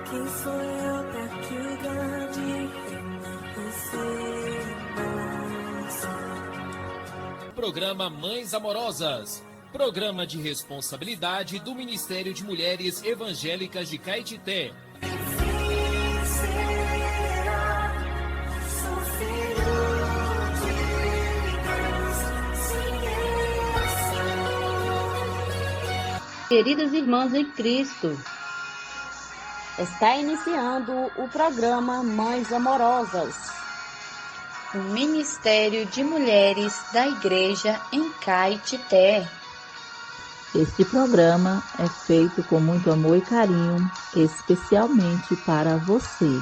Quem sou eu pra que o grande receba? Programa Mães Amorosas. Programa de responsabilidade do Ministério de Mulheres Evangélicas de Caetité. Queridas irmãs em Cristo, está iniciando o programa Mães Amorosas, o Ministério de Mulheres da Igreja em Caetité. Este programa é feito com muito amor e carinho, especialmente para você.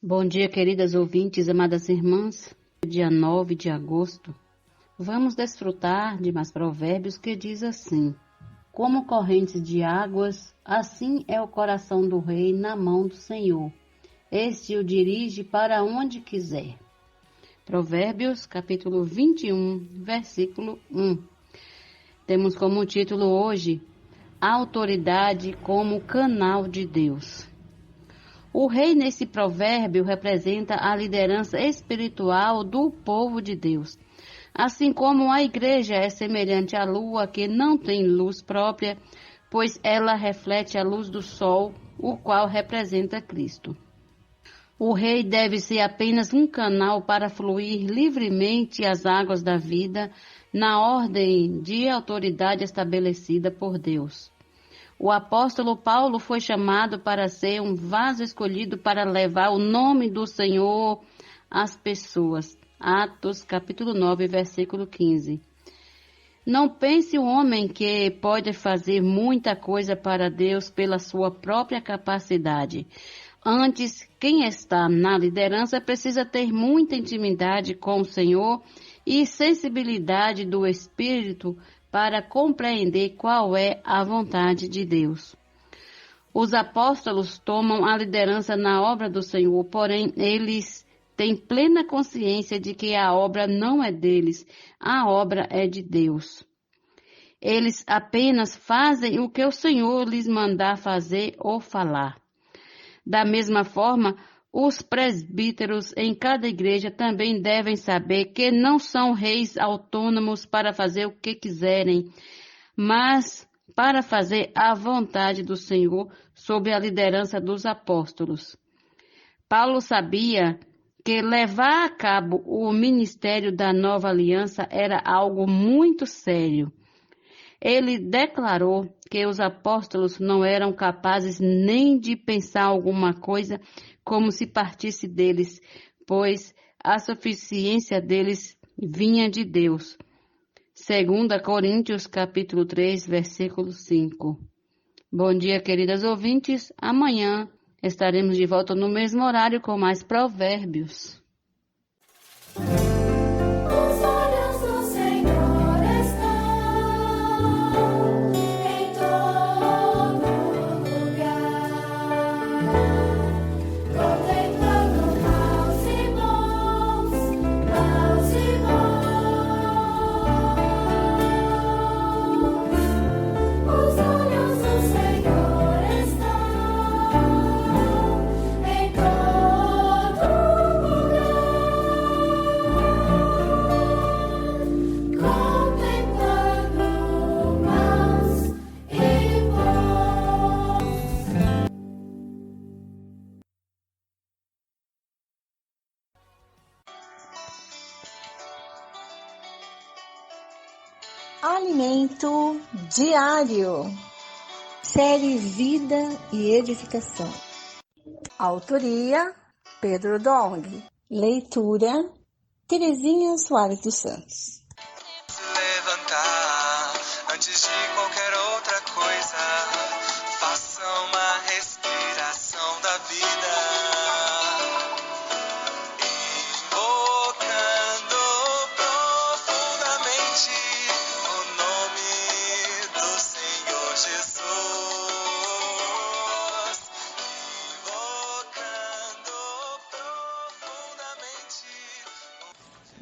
Bom dia, queridas ouvintes, amadas irmãs. Dia 9 de agosto, vamos desfrutar de mais provérbios que diz assim: como correntes de águas, assim é o coração do rei na mão do Senhor. Este o dirige para onde quiser. Provérbios, capítulo 21, versículo 1. Temos como título hoje, a autoridade como canal de Deus. O rei nesse provérbio representa a liderança espiritual do povo de Deus. Assim como a igreja é semelhante à lua que não tem luz própria, pois ela reflete a luz do sol, o qual representa Cristo. O rei deve ser apenas um canal para fluir livremente as águas da vida, na ordem de autoridade estabelecida por Deus. O apóstolo Paulo foi chamado para ser um vaso escolhido para levar o nome do Senhor às pessoas. Atos, capítulo 9, versículo 15. Não pense o homem que pode fazer muita coisa para Deus pela sua própria capacidade. Antes, quem está na liderança precisa ter muita intimidade com o Senhor e sensibilidade do Espírito para compreender qual é a vontade de Deus. Os apóstolos tomam a liderança na obra do Senhor, porém eles têm plena consciência de que a obra não é deles, a obra é de Deus. Eles apenas fazem o que o Senhor lhes mandar fazer ou falar. Da mesma forma, os presbíteros em cada igreja também devem saber que não são reis autônomos para fazer o que quiserem, mas para fazer a vontade do Senhor sob a liderança dos apóstolos. Paulo sabia que levar a cabo o ministério da nova aliança era algo muito sério. Ele declarou que os apóstolos não eram capazes nem de pensar alguma coisa como se partisse deles, pois a suficiência deles vinha de Deus. 2 Coríntios, capítulo 3, versículo 5. Bom dia, queridas ouvintes. Amanhã estaremos de volta no mesmo horário com mais provérbios. Alimento diário. Série Vida e Edificação. Autoria: Pedro Dong. Leitura: Terezinha Soares dos Santos. Levantar antes de qualquer outra coisa. Faça uma respiração da vida.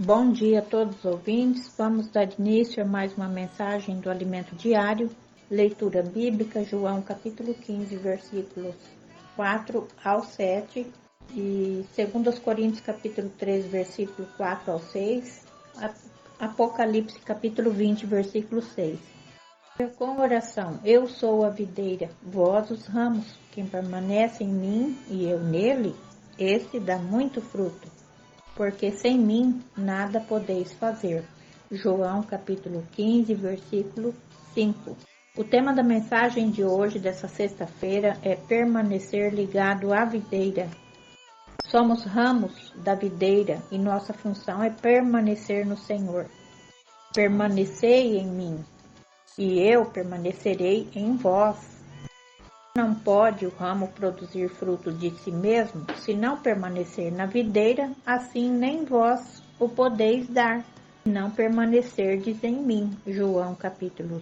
Bom dia a todos os ouvintes. Vamos dar início a mais uma mensagem do Alimento Diário. Leitura bíblica, João capítulo 15, versículos 4 ao 7 e 2 Coríntios capítulo 3, versículo 4 ao 6, Apocalipse capítulo 20, versículo 6. Com oração, eu sou a videira, vós os ramos, quem permanece em mim e eu nele, esse dá muito fruto, porque sem mim nada podeis fazer. João capítulo 15, versículo 5. O tema da mensagem de hoje, dessa sexta-feira, é permanecer ligado à videira. Somos ramos da videira e nossa função é permanecer no Senhor. Permanecei em mim e eu permanecerei em vós. Não pode o ramo produzir fruto de si mesmo, se não permanecer na videira, assim nem vós o podeis dar, se não permanecerdes em mim. João capítulo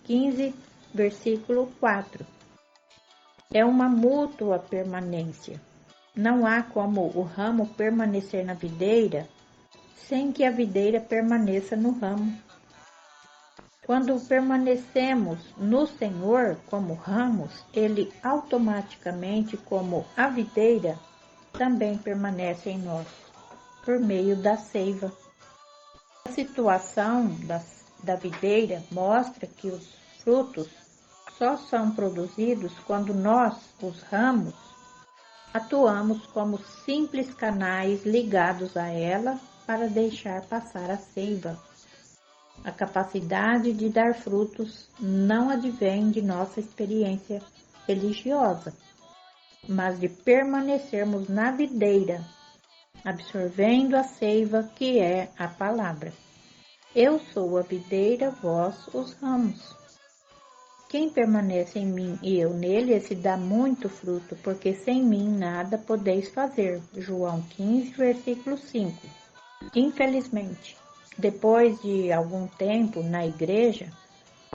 15, versículo 4. É uma mútua permanência. Não há como o ramo permanecer na videira sem que a videira permaneça no ramo. Quando permanecemos no Senhor como ramos, Ele automaticamente, como a videira, também permanece em nós, por meio da seiva. A situação da videira mostra que os frutos só são produzidos quando nós, os ramos, atuamos como simples canais ligados a ela para deixar passar a seiva. A capacidade de dar frutos não advém de nossa experiência religiosa, mas de permanecermos na videira, absorvendo a seiva que é a palavra. Eu sou a videira, vós os ramos. Quem permanece em mim e eu nele, esse dá muito fruto, porque sem mim nada podeis fazer. João 15, versículo 5. Infelizmente, depois de algum tempo na igreja,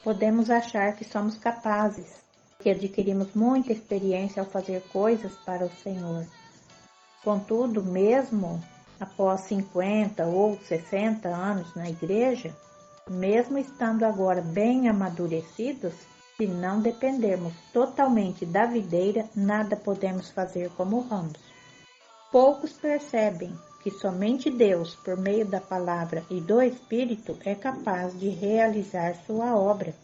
podemos achar que somos capazes, que adquirimos muita experiência ao fazer coisas para o Senhor. Contudo, mesmo após 50 ou 60 anos na igreja, mesmo estando agora bem amadurecidos, se não dependermos totalmente da videira, nada podemos fazer como ramos. Poucos percebem que somente Deus, por meio da palavra e do Espírito, é capaz de realizar sua obra.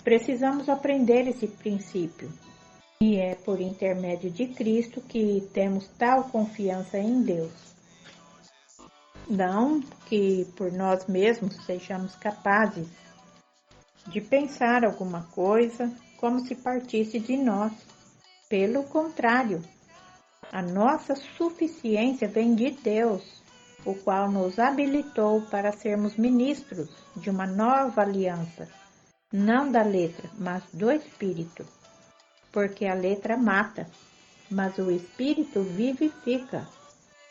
Precisamos aprender esse princípio, e é por intermédio de Cristo que temos tal confiança em Deus. Não que por nós mesmos sejamos capazes de pensar alguma coisa como se partisse de nós. Pelo contrário, a nossa suficiência vem de Deus, o qual nos habilitou para sermos ministros de uma nova aliança, não da letra, mas do Espírito, porque a letra mata, mas o Espírito vivifica.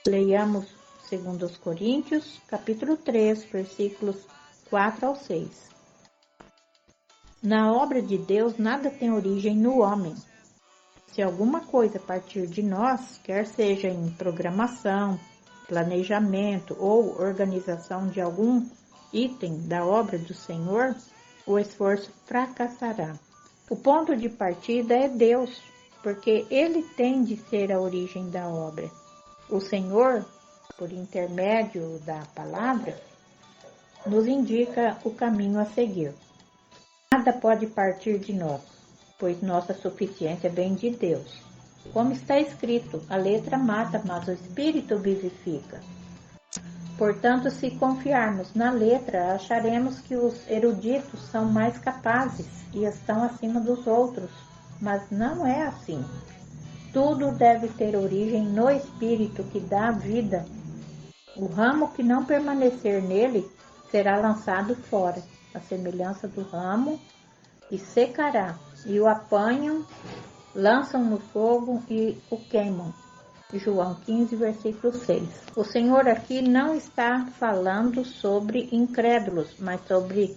Leiamos 2 Coríntios, capítulo 3, versículos 4 ao 6. Na obra de Deus, nada tem origem no homem. Se alguma coisa partir de nós, quer seja em programação, planejamento ou organização de algum item da obra do Senhor, o esforço fracassará. O ponto de partida é Deus, porque Ele tem de ser a origem da obra. O Senhor, por intermédio da palavra, nos indica o caminho a seguir. Nada pode partir de nós, pois nossa suficiência vem de Deus. Como está escrito, a letra mata, mas o Espírito vivifica. Portanto, se confiarmos na letra, acharemos que os eruditos são mais capazes e estão acima dos outros, mas não é assim. Tudo deve ter origem no Espírito que dá vida. O ramo que não permanecer nele será lançado fora, a semelhança do ramo, e secará, e o apanham, lançam no fogo e o queimam. João 15, versículo 6. O Senhor aqui não está falando sobre incrédulos, mas sobre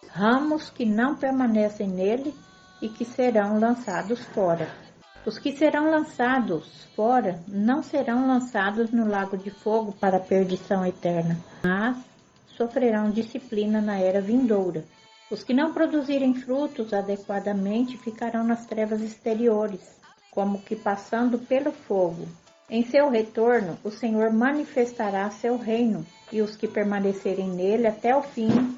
ramos que não permanecem nele e que serão lançados fora. Os que serão lançados fora não serão lançados no lago de fogo para a perdição eterna, mas sofrerão disciplina na era vindoura. Os que não produzirem frutos adequadamente ficarão nas trevas exteriores, como que passando pelo fogo. Em seu retorno, o Senhor manifestará seu reino, e os que permanecerem nele até o fim,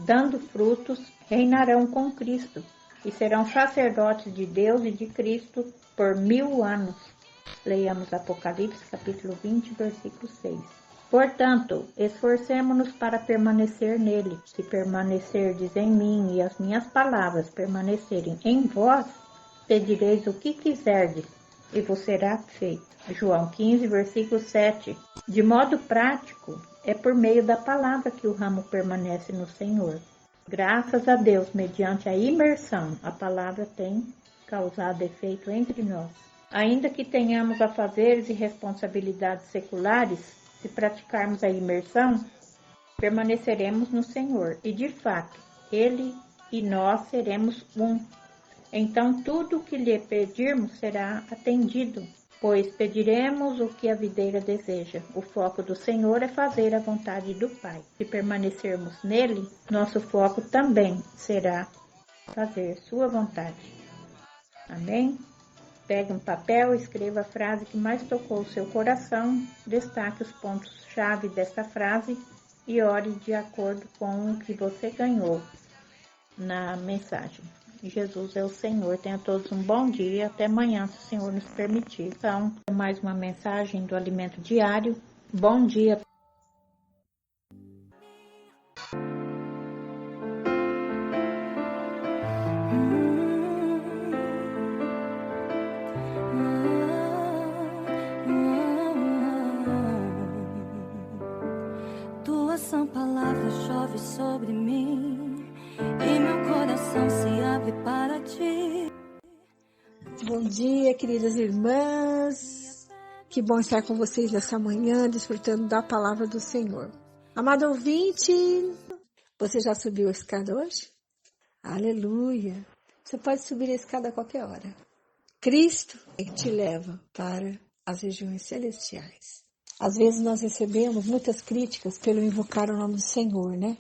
dando frutos, reinarão com Cristo, e serão sacerdotes de Deus e de Cristo por 1000 anos. Leiamos Apocalipse, capítulo 20, versículo 6. Portanto, esforcemo-nos para permanecer nele. Se permanecerdes em mim e as minhas palavras permanecerem em vós, pedireis o que quiserdes e vos será feito. João 15, versículo 7. De modo prático, é por meio da palavra que o ramo permanece no Senhor. Graças a Deus, mediante a imersão, a palavra tem causado efeito entre nós. Ainda que tenhamos afazeres e responsabilidades seculares, se praticarmos a imersão, permaneceremos no Senhor, e de fato, Ele e nós seremos um. Então tudo o que lhe pedirmos será atendido, pois pediremos o que a videira deseja. O foco do Senhor é fazer a vontade do Pai. Se permanecermos nele, nosso foco também será fazer sua vontade. Amém? Pegue um papel, escreva a frase que mais tocou o seu coração, destaque os pontos-chave desta frase e ore de acordo com o que você ganhou na mensagem. Jesus é o Senhor. Tenha todos um bom dia. Até amanhã, se o Senhor nos permitir. Então, mais uma mensagem do Alimento Diário. Bom dia. Tuas são palavras, chove sobre mim e meu coração se abre para ti. Bom dia, queridas irmãs. Que bom estar com vocês nessa manhã, desfrutando da palavra do Senhor. Amado ouvinte, você já subiu a escada hoje? Aleluia! Você pode subir a escada a qualquer hora. Cristo te leva para as regiões celestiais. Às vezes nós recebemos muitas críticas pelo invocar o nome do Senhor, né?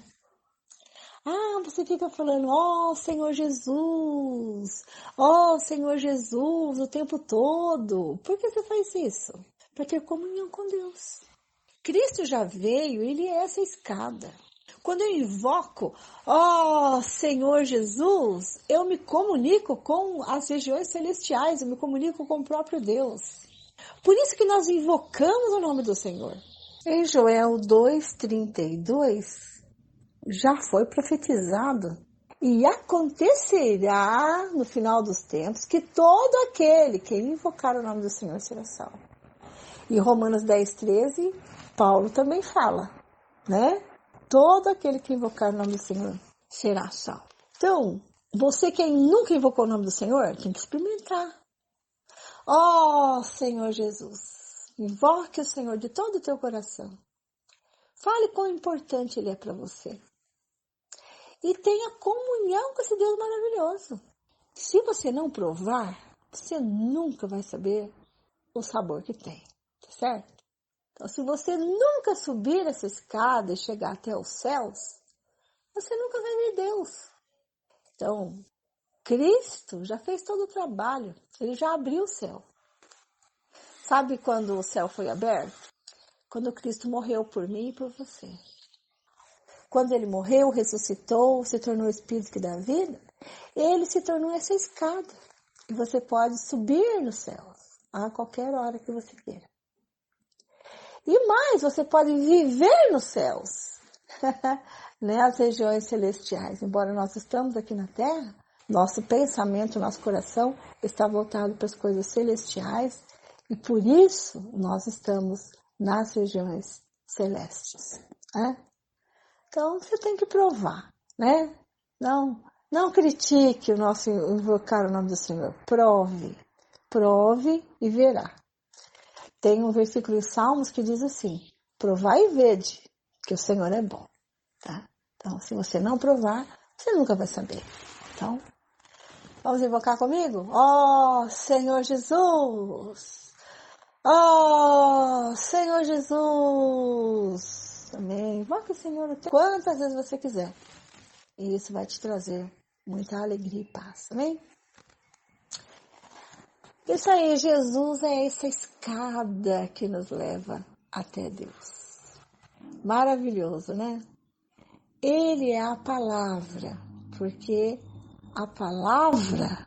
Ah, você fica falando, ó Senhor Jesus, ó Senhor Jesus, o tempo todo. Por que você faz isso? Para ter comunhão com Deus. Cristo já veio, Ele é essa escada. Quando eu invoco, ó Senhor Jesus, eu me comunico com as regiões celestiais, eu me comunico com o próprio Deus. Por isso que nós invocamos o nome do Senhor. Em Joel 2:32, já foi profetizado e acontecerá no final dos tempos que todo aquele que invocar o nome do Senhor será salvo. E Romanos 10:13, Paulo também fala, né? Todo aquele que invocar o nome do Senhor será salvo. Então, você que nunca invocou o nome do Senhor, tem que experimentar. Ó Senhor Jesus, invoque o Senhor de todo o teu coração. Fale quão importante Ele é para você. E tenha comunhão com esse Deus maravilhoso. Se você não provar, você nunca vai saber o sabor que tem, tá certo? Então, se você nunca subir essa escada e chegar até os céus, você nunca vai ver Deus. Então, Cristo já fez todo o trabalho. Ele já abriu o céu. Sabe quando o céu foi aberto? Quando Cristo morreu por mim e por você. Quando Ele morreu, ressuscitou, se tornou o Espírito que dá vida, Ele se tornou essa escada. E você pode subir nos céus a qualquer hora que você queira. E mais, você pode viver nos céus, né? As regiões celestiais. Embora nós estamos aqui na Terra, nosso pensamento, nosso coração está voltado para as coisas celestiais e por isso nós estamos nas regiões celestes. Né? Então você tem que provar, né? Não critique o nosso invocar o nome do Senhor. Prove e verá. Tem um versículo em Salmos que diz assim: provai e vede que o Senhor é bom. Tá? Então, se você não provar, você nunca vai saber. Então, vamos invocar comigo? Ó Senhor Jesus! Ó Senhor Jesus! Amém. Invoque o Senhor quantas vezes você quiser. E isso vai te trazer muita alegria e paz, amém? Isso aí, Jesus é essa escada que nos leva até Deus. Maravilhoso, né? Ele é a palavra, porque a palavra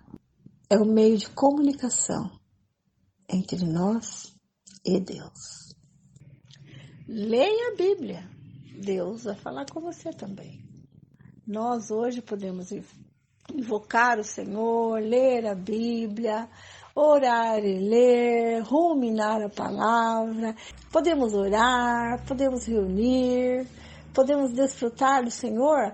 é o meio de comunicação entre nós e Deus. Leia a Bíblia, Deus vai falar com você também. Nós hoje podemos invocar o Senhor, ler a Bíblia, orar e ler, ruminar a palavra. Podemos orar, podemos reunir, podemos desfrutar do Senhor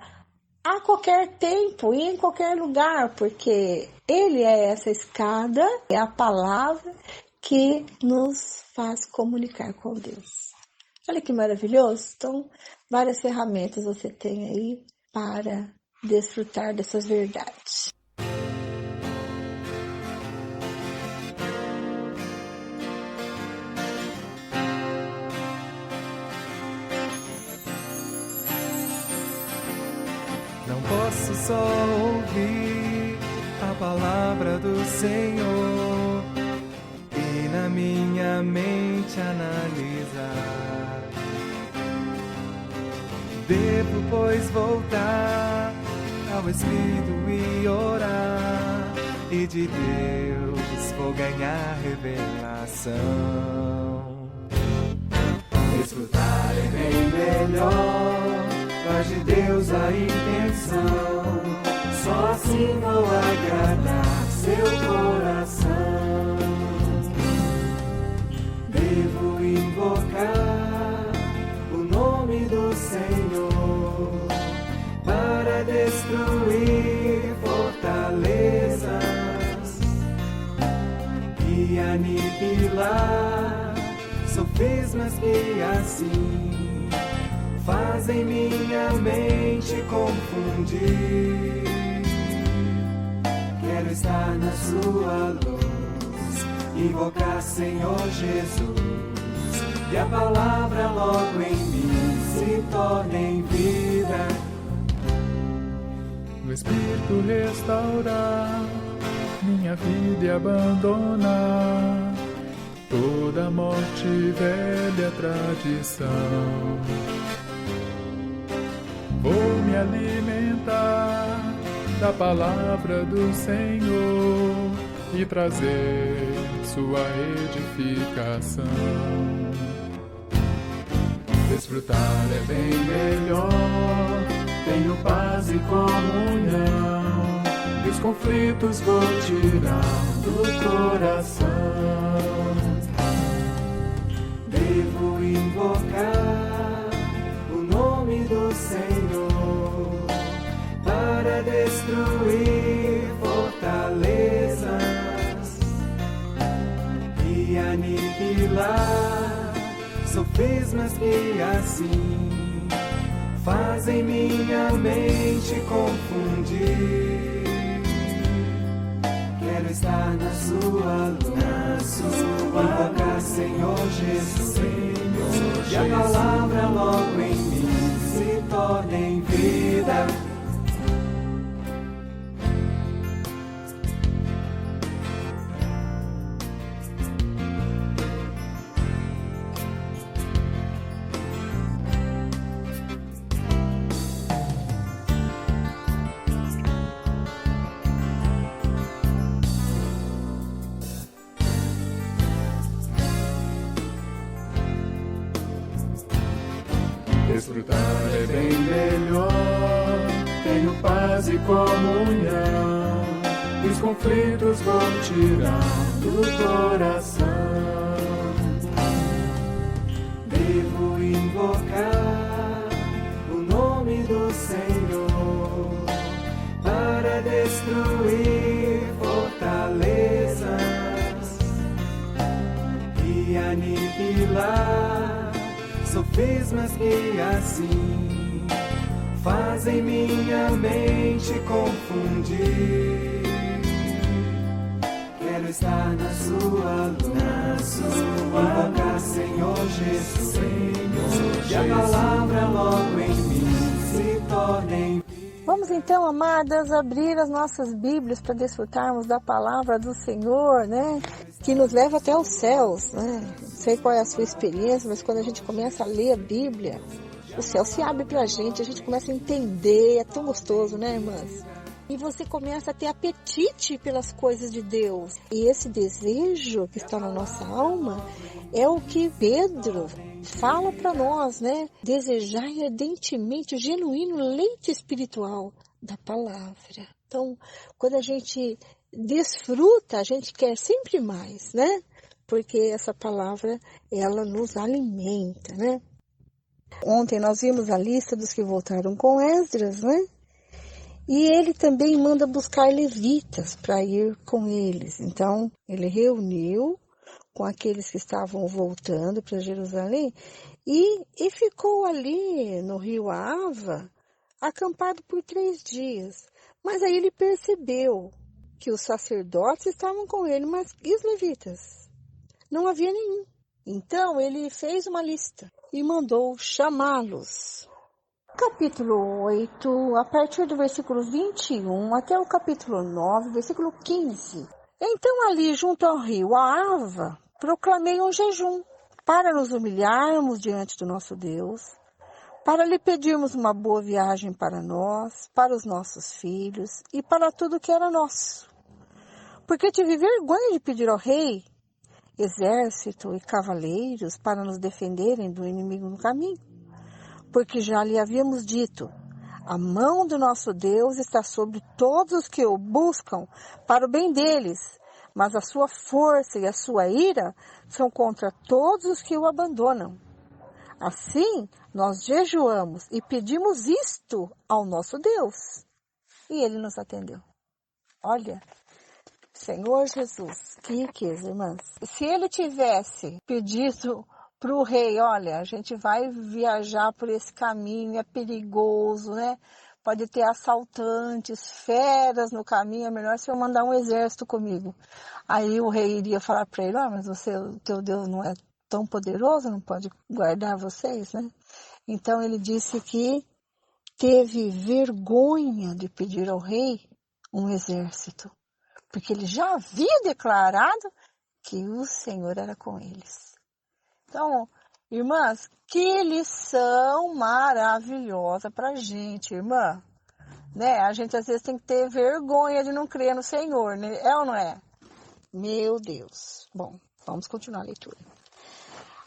a qualquer tempo e em qualquer lugar, porque Ele é essa escada, é a palavra que nos faz comunicar com Deus. Olha que maravilhoso! Então, várias ferramentas você tem aí para desfrutar dessas verdades. Não posso só ouvir a palavra do Senhor e na minha mente analisar. Devo, pois, voltar ao Espírito e orar, e de Deus vou ganhar revelação. Desfrutar é bem melhor, faz de Deus a intenção, só assim vou agradar seu coração. Devo invocar o nome do Senhor para destruir fortalezas e aniquilar sofismas que assim fazem minha mente confundir. Quero estar na sua luz, invocar Senhor Jesus, e a palavra logo em mim se torna em vida. No Espírito restaurar minha vida e abandonar toda morte e velha tradição. Vou me alimentar da palavra do Senhor e trazer sua edificação. Desfrutar é bem melhor, tenho paz e comunhão, e os conflitos vou tirar do coração. Devo invocar o nome do Senhor para destruir fortalezas e aniquilar sofismas que assim fazem minha mente confundir. Quero estar na sua luz, invocar Senhor Jesus, e a palavra logo em mim se torna em vida. Desfrutar é bem melhor, tenho paz e comunhão, e os conflitos vou tirar do coração. Devo invocar o nome do Senhor para destruir fortalezas e aniquilar sofismas que assim fazem minha mente confundir. Quero estar na sua luz, invocar Senhor Jesus, e a palavra logo em mim se torna em vida. Vamos então, amadas, abrir as nossas Bíblias para desfrutarmos da palavra do Senhor, né? Que nos leva até os céus, né? Não sei qual é a sua experiência, mas quando a gente começa a ler a Bíblia, o céu se abre para a gente começa a entender, é tão gostoso, né, irmãs? E você começa a ter apetite pelas coisas de Deus. E esse desejo que está na nossa alma é o que Pedro fala para nós, né? Desejai ardentemente o genuíno leite espiritual da palavra. Então, quando a gente desfruta, a gente quer sempre mais, né? Porque essa palavra, ela nos alimenta, né? Ontem nós vimos a lista dos que voltaram com Esdras, né? E ele também manda buscar levitas para ir com eles. Então, ele reuniu com aqueles que estavam voltando para Jerusalém e ficou ali no rio Ava, acampado por 3 dias. Mas aí ele percebeu que os sacerdotes estavam com ele, mas e os levitas? Não havia nenhum. Então, ele fez uma lista e mandou chamá-los. Capítulo 8, a partir do versículo 21 até o capítulo 9, versículo 15. Então ali junto ao rio Ava, proclamei um jejum para nos humilharmos diante do nosso Deus, para lhe pedirmos uma boa viagem para nós, para os nossos filhos e para tudo que era nosso. Porque tive vergonha de pedir ao rei exército e cavaleiros para nos defenderem do inimigo no caminho. Porque já lhe havíamos dito, a mão do nosso Deus está sobre todos os que o buscam para o bem deles, mas a sua força e a sua ira são contra todos os que o abandonam. Assim, nós jejuamos e pedimos isto ao nosso Deus, e ele nos atendeu. Olha, Senhor Jesus, que riqueza, irmãs. Se ele tivesse pedido para o rei, olha, a gente vai viajar por esse caminho, é perigoso, né? Pode ter assaltantes, feras no caminho, é melhor se eu mandar um exército comigo. Aí o rei iria falar para ele, mas o teu Deus não é tão poderoso, não pode guardar vocês, né? Então ele disse que teve vergonha de pedir ao rei um exército, porque ele já havia declarado que o Senhor era com eles. Então, irmãs, que lição maravilhosa para a gente, irmã. Né? A gente às vezes tem que ter vergonha de não crer no Senhor, né? É ou não é? Meu Deus. Bom, vamos continuar a leitura.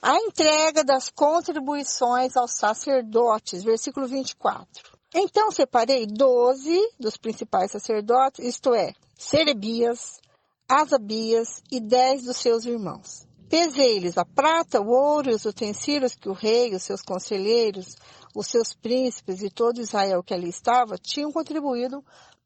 A entrega das contribuições aos sacerdotes, versículo 24. Então separei 12 dos principais sacerdotes, isto é, Serebias, Asabias e 10 dos seus irmãos. Pesei-lhes a prata, o ouro e os utensílios que o rei, os seus conselheiros, os seus príncipes e todo Israel que ali estava tinham contribuído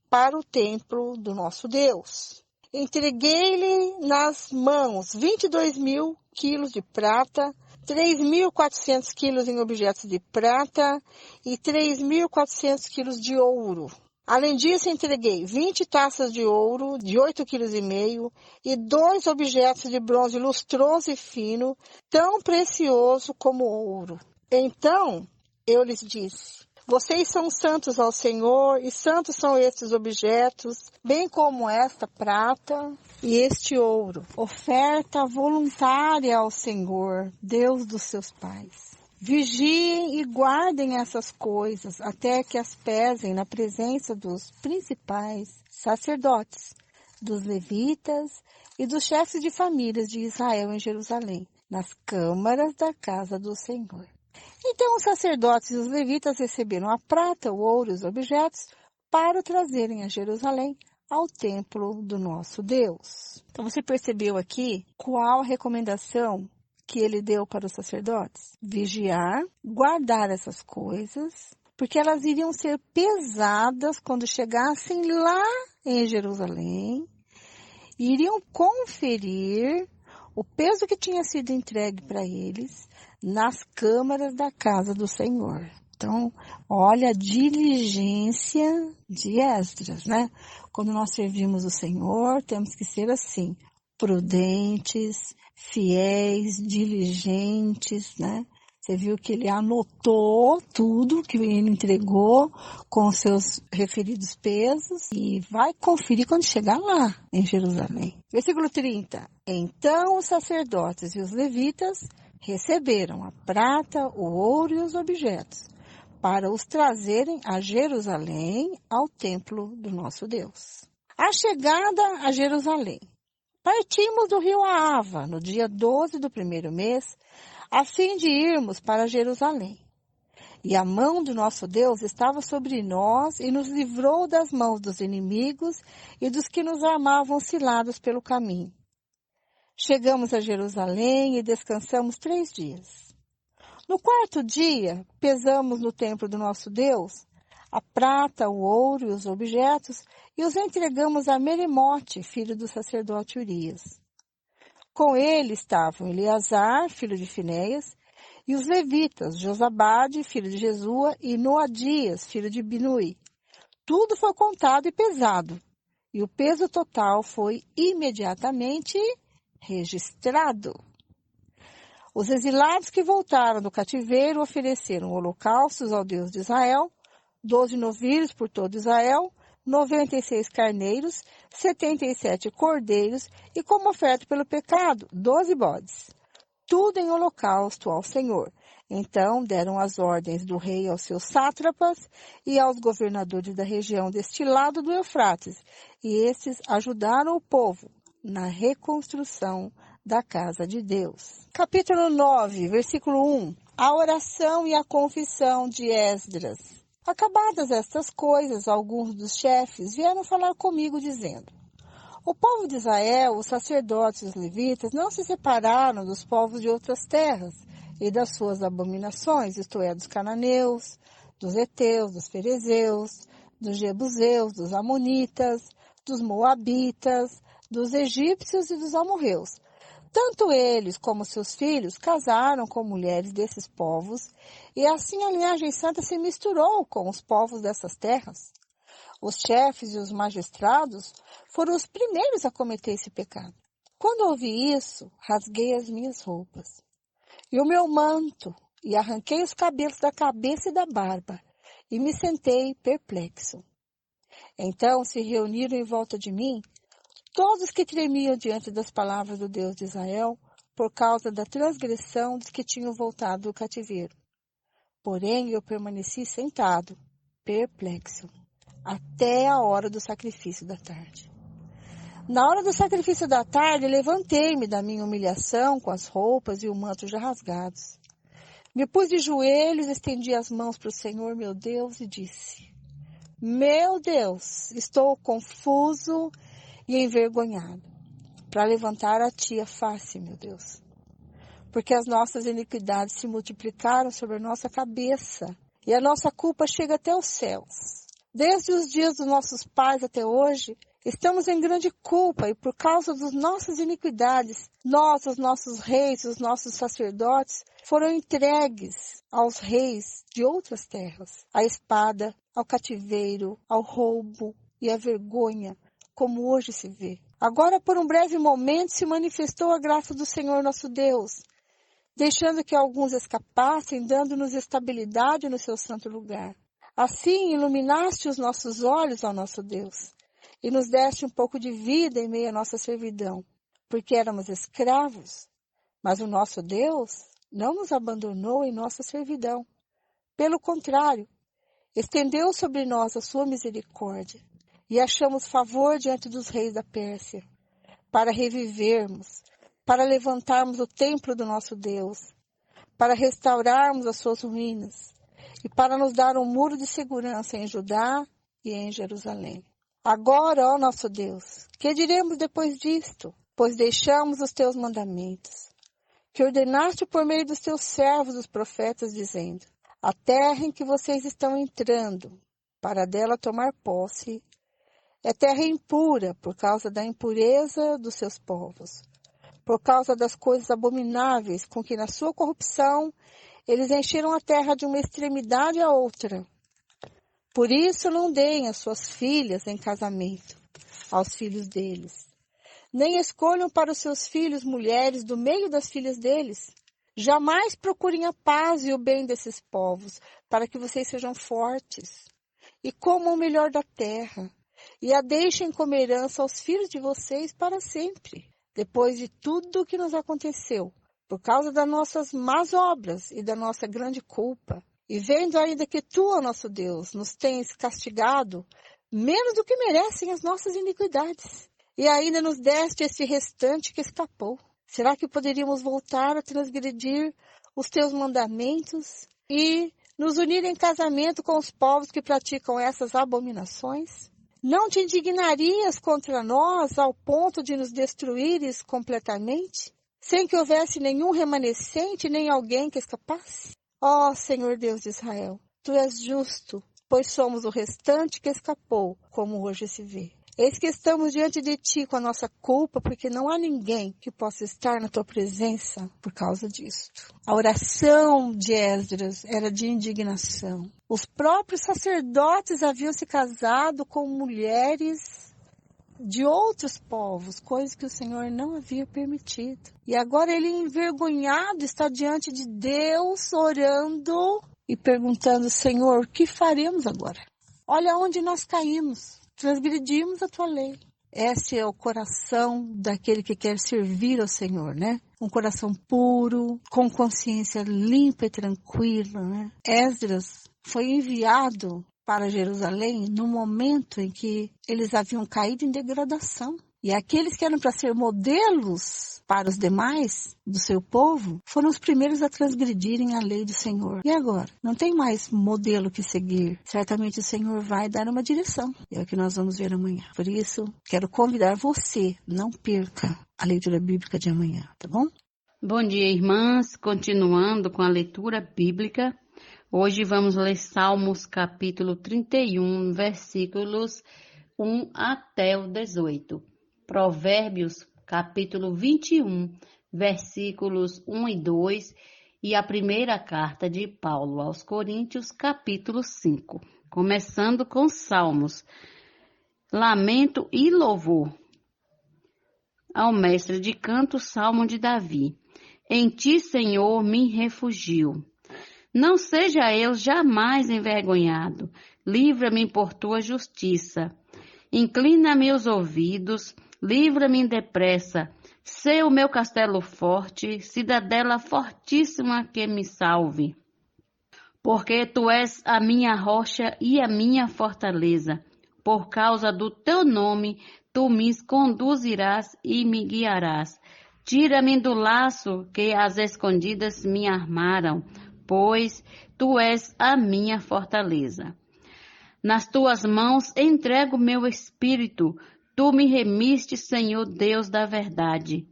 para o templo do nosso Deus. Entreguei-lhe nas mãos 22.000 quilos de prata, 3.400 quilos em objetos de prata e 3.400 quilos de ouro. Além disso, entreguei 20 taças de ouro de 8,5 kg e 2 objetos de bronze lustroso e fino, tão precioso como ouro. Então eu lhes disse, vocês são santos ao Senhor e santos são estes objetos, bem como esta prata e este ouro. Oferta voluntária ao Senhor, Deus dos seus pais. Vigiem e guardem essas coisas até que as pesem na presença dos principais sacerdotes, dos levitas e dos chefes de famílias de Israel em Jerusalém, nas câmaras da casa do Senhor. Então os sacerdotes e os levitas receberam a prata, o ouro e os objetos para o trazerem a Jerusalém, ao templo do nosso Deus. Então você percebeu aqui qual a recomendação que ele deu para os sacerdotes? Vigiar, guardar essas coisas, porque elas iriam ser pesadas quando chegassem lá em Jerusalém, iriam conferir o peso que tinha sido entregue para eles nas câmaras da casa do Senhor. Então, olha a diligência de Esdras, né? Quando nós servimos o Senhor, temos que ser assim, prudentes, fiéis, diligentes, né? Você viu que ele anotou tudo que ele entregou com os seus referidos pesos e vai conferir quando chegar lá em Jerusalém. Versículo 30. Então os sacerdotes e os levitas receberam a prata, o ouro e os objetos para os trazerem a Jerusalém, ao templo do nosso Deus. A chegada a Jerusalém. Partimos do rio Ahava no dia 12 do primeiro mês, a fim de irmos para Jerusalém. E a mão do nosso Deus estava sobre nós e nos livrou das mãos dos inimigos e dos que nos armavam cilados pelo caminho. Chegamos a Jerusalém e descansamos 3 dias. No 4º dia, pesamos no templo do nosso Deus a prata, o ouro e os objetos e os entregamos a Meremote, filho do sacerdote Urias. Com ele estavam Eleazar, filho de Finéias, e os levitas, Josabade, filho de Jesua, e Noadias, filho de Binui. Tudo foi contado e pesado, e o peso total foi imediatamente registrado. Os exilados que voltaram do cativeiro ofereceram holocaustos ao Deus de Israel, 12 novilhos por todo Israel, 96 carneiros, 77 cordeiros e como oferta pelo pecado, 12 bodes. Tudo em holocausto ao Senhor. Então deram as ordens do rei aos seus sátrapas e aos governadores da região deste lado do Eufrates, e estes ajudaram o povo na reconstrução da casa de Deus. Capítulo 9, versículo 1. A oração e a confissão de Esdras. Acabadas estas coisas, alguns dos chefes vieram falar comigo, dizendo: o povo de Israel, os sacerdotes e os levitas, não se separaram dos povos de outras terras e das suas abominações, isto é, dos cananeus, dos heteus, dos ferezeus, dos jebuseus, dos amonitas, dos moabitas, dos egípcios e dos amorreus. Tanto eles como seus filhos casaram com mulheres desses povos, e assim a linhagem santa se misturou com os povos dessas terras. Os chefes e os magistrados foram os primeiros a cometer esse pecado. Quando ouvi isso, rasguei as minhas roupas e o meu manto, e arranquei os cabelos da cabeça e da barba, e me sentei perplexo. Então se reuniram em volta de mim todos que tremiam diante das palavras do Deus de Israel, por causa da transgressão dos que tinham voltado do cativeiro. Porém, eu permaneci sentado, perplexo, até a hora do sacrifício da tarde. Na hora do sacrifício da tarde, levantei-me da minha humilhação com as roupas e o manto já rasgados. Me pus de joelhos, estendi as mãos para o Senhor, meu Deus, e disse: meu Deus, estou confuso e envergonhado, para levantar a ti a face, meu Deus. Porque as nossas iniquidades se multiplicaram sobre a nossa cabeça, e a nossa culpa chega até os céus. Desde os dias dos nossos pais até hoje, estamos em grande culpa, e por causa das nossas iniquidades, nós, os nossos reis, os nossos sacerdotes, foram entregues aos reis de outras terras, à espada, ao cativeiro, ao roubo e à vergonha, como hoje se vê. Agora, por um breve momento, se manifestou a graça do Senhor nosso Deus, deixando que alguns escapassem, dando-nos estabilidade no seu santo lugar. Assim, iluminaste os nossos olhos ao nosso Deus, e nos deste um pouco de vida em meio à nossa servidão, porque éramos escravos, mas o nosso Deus não nos abandonou em nossa servidão. Pelo contrário, estendeu sobre nós a sua misericórdia, e achamos favor diante dos reis da Pérsia, para revivermos, para levantarmos o templo do nosso Deus, para restaurarmos as suas ruínas, e para nos dar um muro de segurança em Judá e em Jerusalém. Agora, ó nosso Deus, que diremos depois disto? Pois deixamos os teus mandamentos, que ordenaste por meio dos teus servos, os profetas, dizendo: a terra em que vocês estão entrando, para dela tomar posse, é terra impura por causa da impureza dos seus povos, por causa das coisas abomináveis com que na sua corrupção eles encheram a terra de uma extremidade à outra. Por isso não deem as suas filhas em casamento aos filhos deles, nem escolham para os seus filhos mulheres do meio das filhas deles, Jamais procurem a paz e o bem desses povos, para que vocês sejam fortes e comam o melhor da terra, e a deixem como herança aos filhos de vocês para sempre. Depois de tudo o que nos aconteceu, por causa das nossas más obras e da nossa grande culpa, e vendo ainda que tu, ó nosso Deus, nos tens castigado menos do que merecem as nossas iniquidades, e ainda nos deste este restante que escapou. Será que poderíamos voltar a transgredir os teus mandamentos e nos unir em casamento com os povos que praticam essas abominações? Não te indignarias contra nós ao ponto de nos destruíres completamente, sem que houvesse nenhum remanescente, nem alguém que escapasse? Ó Senhor Deus de Israel, tu és justo, pois somos o restante que escapou, como hoje se vê. Eis que estamos diante de ti com a nossa culpa, porque não há ninguém que possa estar na tua presença por causa disto. A oração de Esdras era de indignação. Os próprios sacerdotes haviam se casado com mulheres de outros povos, coisas que o Senhor não havia permitido. E agora ele, envergonhado, está diante de Deus, orando e perguntando: Senhor, o que faremos agora? Olha onde nós caímos. Transgredimos a tua lei. Esse é o coração daquele que quer servir ao Senhor, né? Um coração puro, com consciência limpa e tranquila, né? Esdras foi enviado para Jerusalém no momento em que eles haviam caído em degradação. E aqueles que eram para ser modelos para os demais do seu povo foram os primeiros a transgredirem a lei do Senhor. E agora? Não tem mais modelo que seguir. Certamente o Senhor vai dar uma direção. É o que nós vamos ver amanhã. Por isso, quero convidar você, não perca a leitura bíblica de amanhã, tá bom? Bom dia, irmãs. Continuando com a leitura bíblica. Hoje vamos ler Salmos capítulo 31, versículos 1 até o 18. Provérbios, capítulo 21, versículos 1 e 2, e a primeira carta de Paulo aos Coríntios, capítulo 5. Começando com Salmos, lamento e louvor. Ao mestre de canto, Salmo de Davi. Em ti, Senhor, me refugio. Não seja eu jamais envergonhado. Livra-me por tua justiça. Inclina-me os ouvidos. Livra-me depressa, sê o meu castelo forte, cidadela fortíssima que me salve. Porque tu és a minha rocha e a minha fortaleza. Por causa do teu nome, tu me conduzirás e me guiarás. Tira-me do laço que as escondidas me armaram, pois tu és a minha fortaleza. Nas tuas mãos entrego meu espírito. Tu me remiste, Senhor Deus da verdade.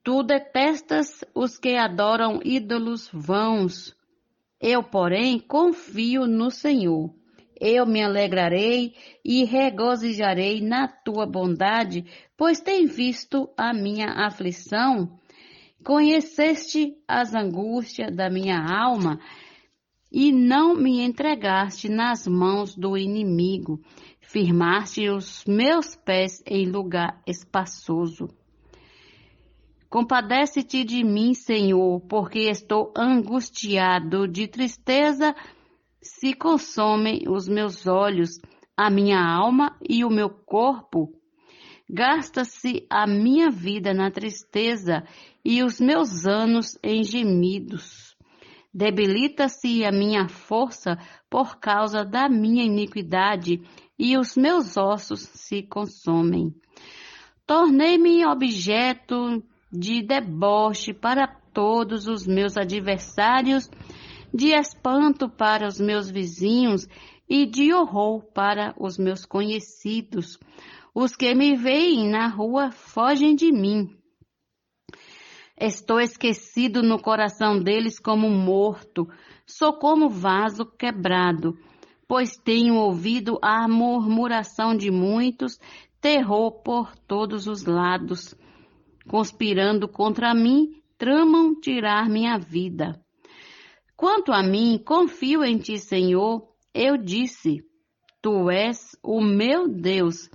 Tu detestas os que adoram ídolos vãos. Eu, porém, confio no Senhor. Eu me alegrarei e regozijarei na tua bondade, pois tem visto a minha aflição. Conheceste as angústias da minha alma e não me entregaste nas mãos do inimigo. Firmaste os meus pés em lugar espaçoso. Compadece-te de mim, Senhor, porque estou angustiado. De tristeza se consomem os meus olhos, a minha alma e o meu corpo. Gasta-se a minha vida na tristeza e os meus anos em gemidos. Debilita-se a minha força por causa da minha iniquidade, e os meus ossos se consomem. Tornei-me objeto de deboche para todos os meus adversários, de espanto para os meus vizinhos e de horror para os meus conhecidos. Os que me veem na rua fogem de mim. Estou esquecido no coração deles como morto, sou como vaso quebrado. Pois tenho ouvido a murmuração de muitos, terror por todos os lados. Conspirando contra mim, tramam tirar minha vida. Quanto a mim, confio em ti, Senhor. Eu disse, tu és o meu Deus.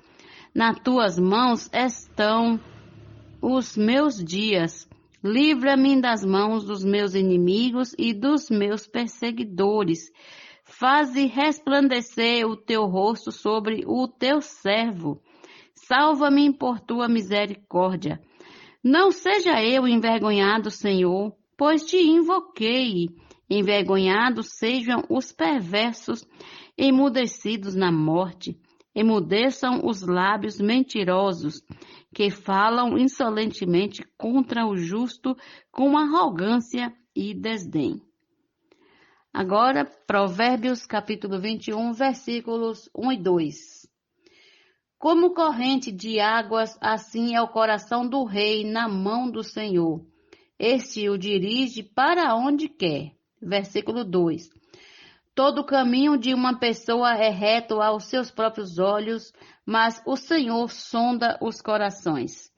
Nas tuas mãos estão os meus dias. Livra-me das mãos dos meus inimigos e dos meus perseguidores. Faze resplandecer o teu rosto sobre o teu servo. Salva-me por tua misericórdia. Não seja eu envergonhado, Senhor, pois te invoquei. Envergonhados sejam os perversos, emudecidos na morte. Emudeçam os lábios mentirosos, que falam insolentemente contra o justo com arrogância e desdém. Agora, Provérbios capítulo 21, versículos 1 e 2. Como corrente de águas, assim é o coração do rei na mão do Senhor. Este o dirige para onde quer. Versículo 2. Todo o caminho de uma pessoa é reto aos seus próprios olhos, mas o Senhor sonda os corações.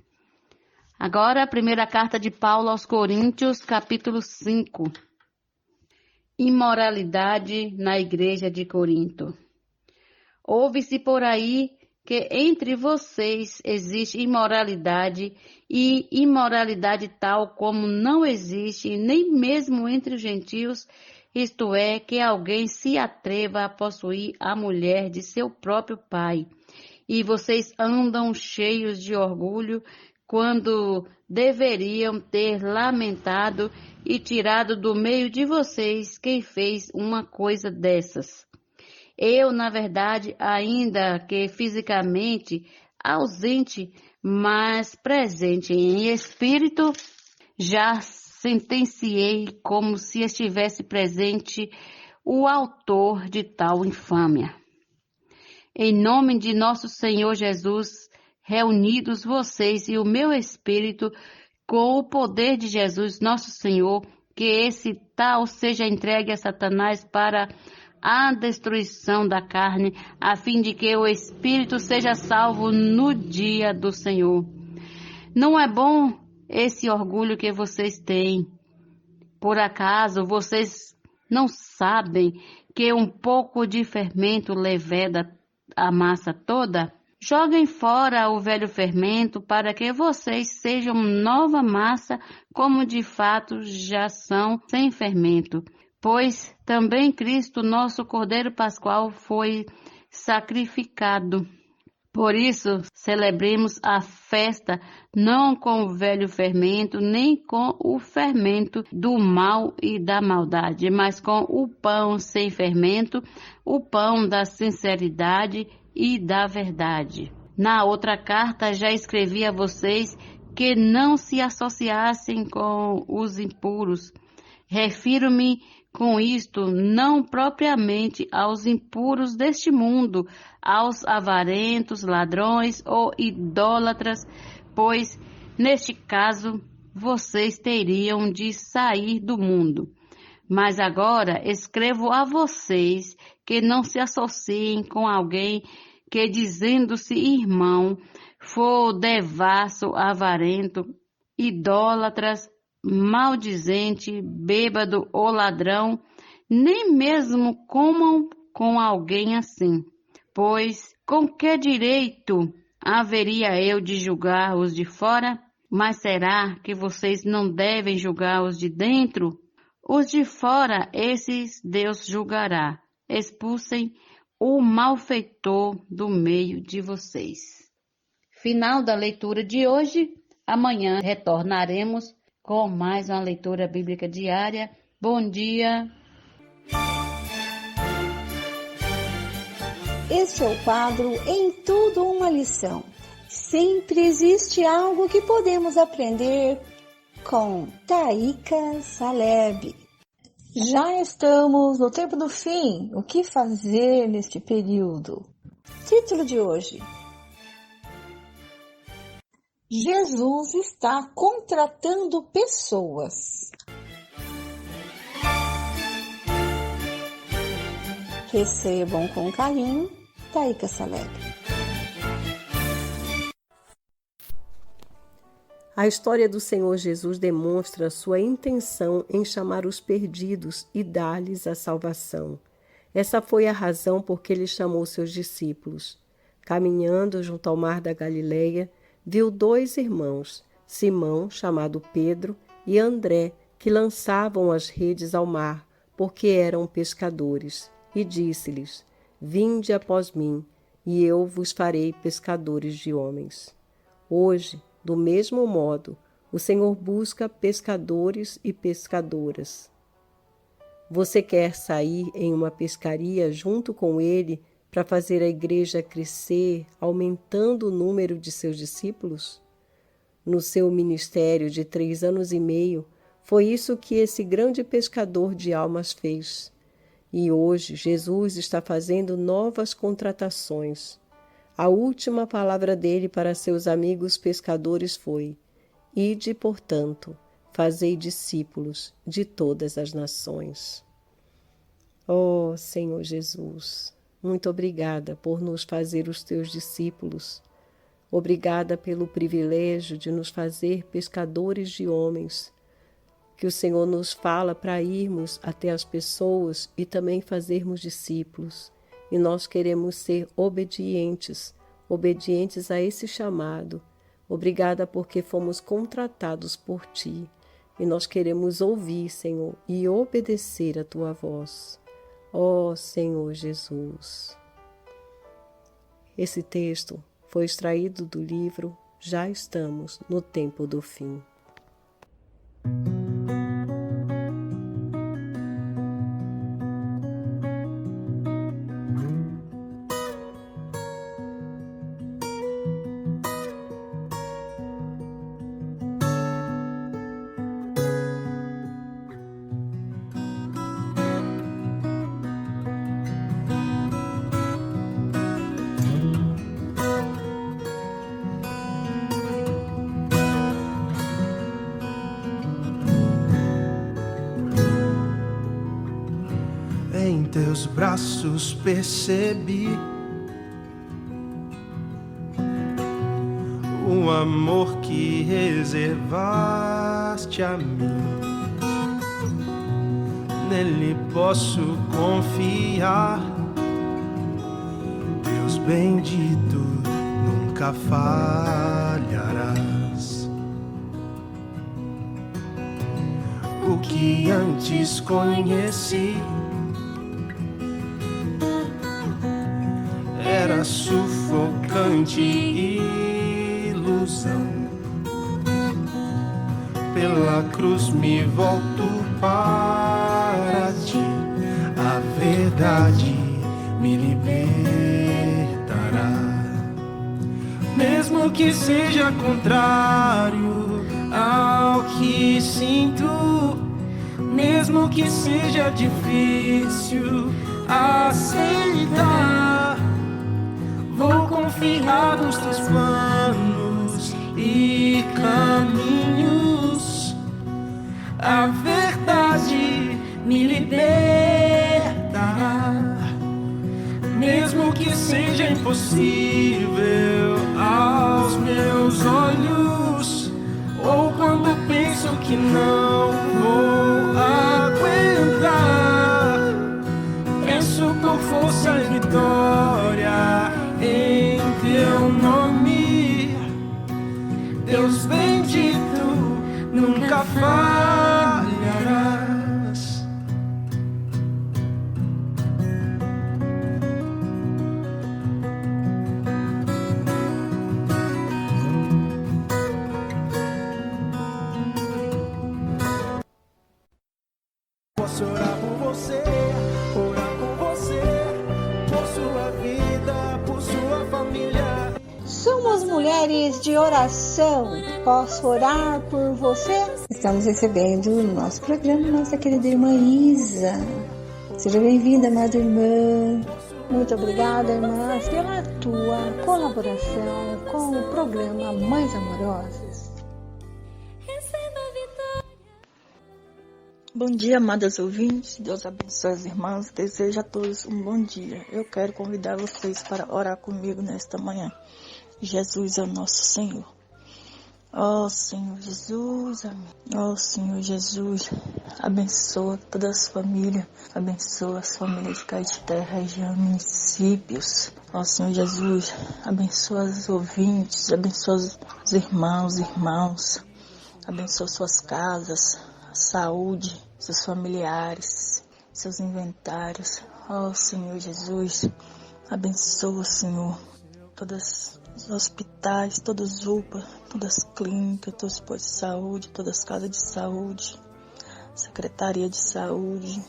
Agora, a primeira carta de Paulo aos Coríntios, capítulo 5. Imoralidade na igreja de Corinto. Ouve-se por aí que entre vocês existe imoralidade, e imoralidade tal como não existe nem mesmo entre os gentios, isto é, que alguém se atreva a possuir a mulher de seu próprio pai. E vocês andam cheios de orgulho, quando deveriam ter lamentado e tirado do meio de vocês quem fez uma coisa dessas. Eu, na verdade, ainda que fisicamente ausente, mas presente em espírito, já sentenciei como se estivesse presente o autor de tal infâmia. Em nome de nosso Senhor Jesus, reunidos vocês e o meu espírito, com o poder de Jesus, nosso Senhor, que esse tal seja entregue a Satanás para a destruição da carne, a fim de que o espírito seja salvo no dia do Senhor. Não é bom esse orgulho que vocês têm. Por acaso vocês não sabem que um pouco de fermento leveda a massa toda? Joguem fora o velho fermento para que vocês sejam nova massa, como de fato já são, sem fermento. Pois também Cristo, nosso Cordeiro Pascual, foi sacrificado. Por isso, celebremos a festa não com o velho fermento, nem com o fermento do mal e da maldade, mas com o pão sem fermento, o pão da sinceridade e da verdade. Na outra carta, já escrevi a vocês que não se associassem com os impuros. Refiro-me com isto, não propriamente aos impuros deste mundo, aos avarentos, ladrões ou idólatras, pois, neste caso, vocês teriam de sair do mundo. Mas agora escrevo a vocês que não se associem com alguém que, dizendo-se irmão, for devasso, avarento, idólatras, maldizente, bêbado ou ladrão, nem mesmo comam com alguém assim. Pois com que direito haveria eu de julgar os de fora? Mas será que vocês não devem julgar os de dentro? Os de fora, esses Deus julgará. Expulsem o malfeitor do meio de vocês. Final da leitura de hoje. Amanhã retornaremos com mais uma leitura bíblica diária. Bom dia! Este é o quadro Em Tudo Uma Lição. Sempre existe algo que podemos aprender com Taíka Saleb. Já estamos no tempo do fim. O que fazer neste período? Título de hoje: Jesus está contratando pessoas. Recebam com carinho, Taíka Saleb. A história do Senhor Jesus demonstra sua intenção em chamar os perdidos e dar-lhes a salvação. Essa foi a razão por que ele chamou seus discípulos. Caminhando junto ao mar da Galileia, viu 2 irmãos, Simão, chamado Pedro, e André, que lançavam as redes ao mar, porque eram pescadores. E disse-lhes: Vinde após mim, e eu vos farei pescadores de homens. Hoje, do mesmo modo, o Senhor busca pescadores e pescadoras. Você quer sair em uma pescaria junto com ele para fazer a igreja crescer, aumentando o número de seus discípulos? No seu ministério de 3 anos e meio, foi isso que esse grande pescador de almas fez. E hoje Jesus está fazendo novas contratações. A última palavra dele para seus amigos pescadores foi: Ide, portanto, fazei discípulos de todas as nações. Ó Senhor Jesus, muito obrigada por nos fazer os teus discípulos. Obrigada pelo privilégio de nos fazer pescadores de homens, que o Senhor nos fala para irmos até as pessoas e também fazermos discípulos. E nós queremos ser obedientes a esse chamado. Obrigada porque fomos contratados por Ti. E nós queremos ouvir, Senhor, e obedecer a Tua voz. Ó Senhor Jesus. Esse texto foi extraído do livro Já Estamos no Tempo do Fim. Em teus braços percebi o amor que reservaste a mim. Nele posso confiar. Deus bendito, nunca falharás. O que antes conheci era sufocante ilusão. Pela cruz me volto para ti. A verdade me libertará. Mesmo que seja contrário ao que sinto, mesmo que seja difícil aceitar, vou confiar nos teus planos e caminhos. A verdade me libertará. Mesmo que seja impossível aos meus olhos, ou quando penso que não vou aguentar, peço por força e vitória em teu nome. Deus bendito, nunca falharás. Posso orar por você, orar com você, por sua vida, por sua família. Somos mulheres de oração. Posso orar por você? Estamos recebendo no nosso programa nossa querida irmã Isa. Seja bem-vinda, amada irmã. Muito obrigada, irmã, pela tua colaboração com o programa Mães Amorosas. Bom dia, amadas ouvintes. Deus abençoe as irmãs. Desejo a todos um bom dia. Eu quero convidar vocês para orar comigo nesta manhã. Jesus é o nosso Senhor. Ó Senhor Jesus, amém. Ó Senhor Jesus, abençoa todas as famílias. Abençoa as famílias de Caetité, região, municípios. Ó Senhor Jesus, abençoa os ouvintes. Abençoa os irmãos. Abençoa suas casas, a saúde, seus familiares, seus inventários. Ó Senhor Jesus, abençoa, Senhor, todos os hospitais, todas as UPA, todas as clínicas, todos os postos de saúde, todas as casas de saúde, Secretaria de Saúde,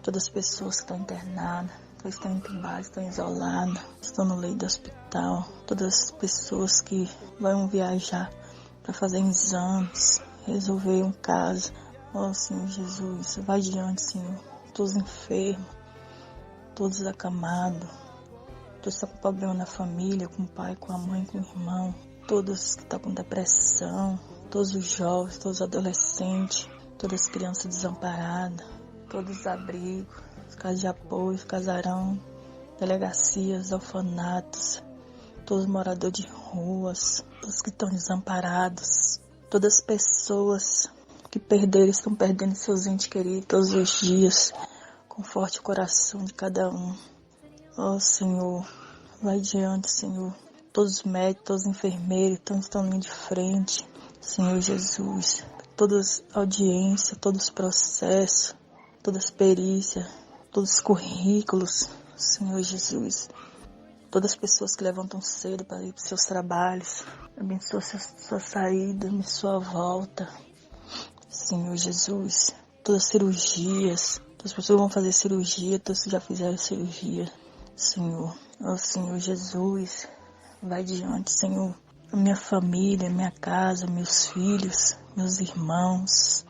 todas as pessoas que estão internadas, que estão entubadas, estão isoladas, estão no leito do hospital, todas as pessoas que vão viajar para fazer exames, resolver um caso. Ó Senhor Jesus, vai diante, Senhor, todos enfermos, todos acamados, todos que estão com problema na família, com o pai, com a mãe, com o irmão, todos que estão com depressão, todos os jovens, todos os adolescentes, todas as crianças desamparadas, todos os abrigos, as casas de apoio, casarão, delegacias, orfanatos, todos os moradores de ruas, todos que estão desamparados, todas as pessoas que estão perdendo seus entes queridos todos os dias. Conforte o coração de cada um. Ó Senhor, vai diante, Senhor. Todos os médicos, todos os enfermeiros estão linha de frente. Senhor Jesus, todas as audiências, todos os processos, todas as perícias, todos os currículos, Senhor Jesus. Todas as pessoas que levantam cedo para ir para os seus trabalhos. Abençoa sua saída, abençoa a volta. Senhor Jesus, todas as cirurgias, todas as pessoas vão fazer cirurgia, todos que já fizeram cirurgia, Senhor. Ó Senhor Jesus, vai diante, Senhor. A minha família, minha casa, meus filhos, meus irmãos.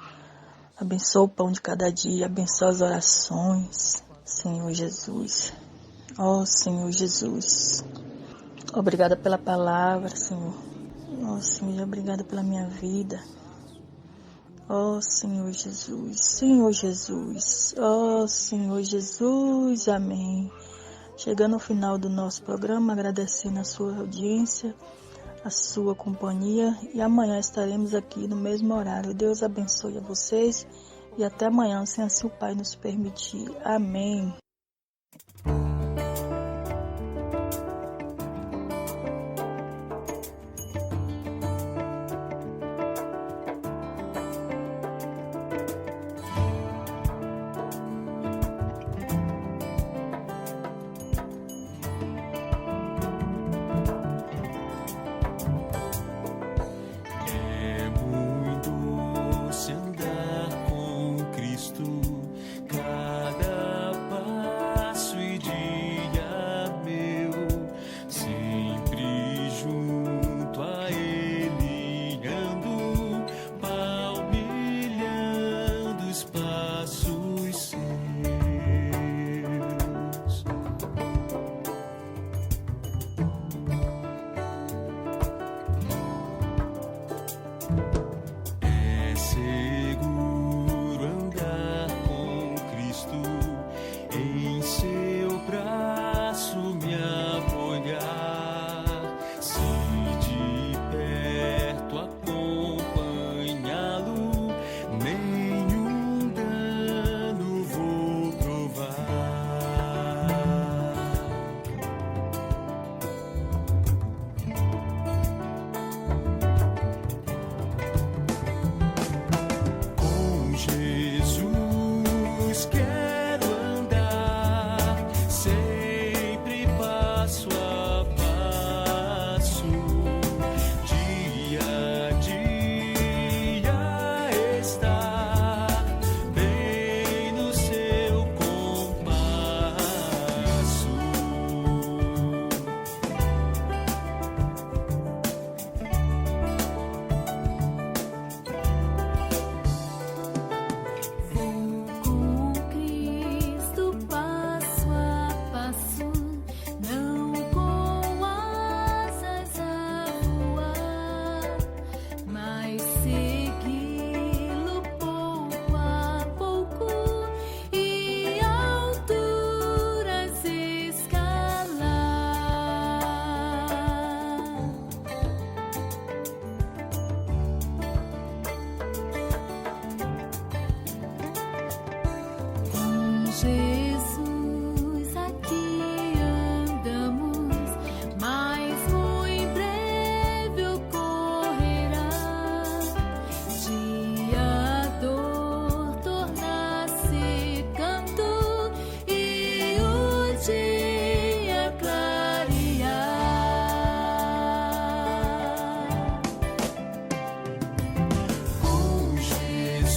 Abençoa o pão de cada dia, abençoa as orações, Senhor Jesus. Ó Senhor Jesus, obrigada pela palavra, Senhor. Ó Senhor, obrigada pela minha vida. Ó Senhor Jesus, Senhor Jesus, ó Senhor Jesus, amém. Chegando ao final do nosso programa, agradecendo a sua audiência, a sua companhia, e amanhã estaremos aqui no mesmo horário. Deus abençoe a vocês e até amanhã, se assim o Pai nos permitir. Amém.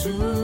Jesus.